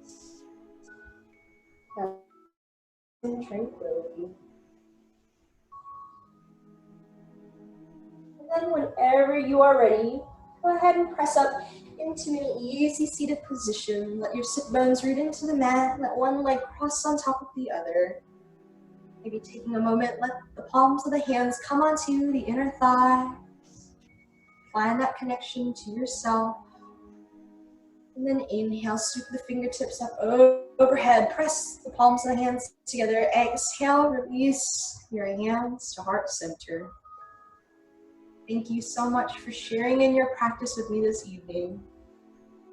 and tranquility. And then whenever you are ready, go ahead and press up into an easy seated position. Let your sit bones root into the mat. Let one leg cross on top of the other. Maybe taking a moment, let the palms of the hands come onto the inner thigh. Find that connection to yourself. And then inhale, sweep the fingertips up overhead. Press the palms of the hands together. Exhale, release your hands to heart center. Thank you so much for sharing in your practice with me this evening.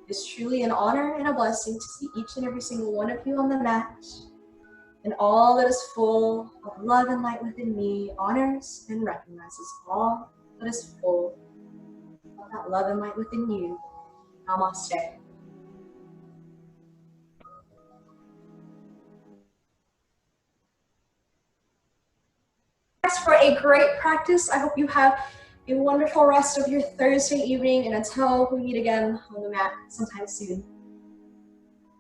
It's truly an honor and a blessing to see each and every single one of you on the mat. And all that is full of love and light within me honors and recognizes all that is full of that love and light within you. Namaste. Thanks for a great practice. I hope you have a wonderful rest of your Thursday evening, and until we meet again on the mat sometime soon.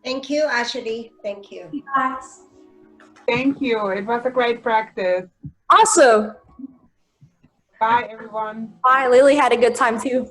Thank you, Ashley. Thank you. Thank you guys. Thank you. It was a great practice. Awesome. Bye, everyone. Bye. Lily had a good time too.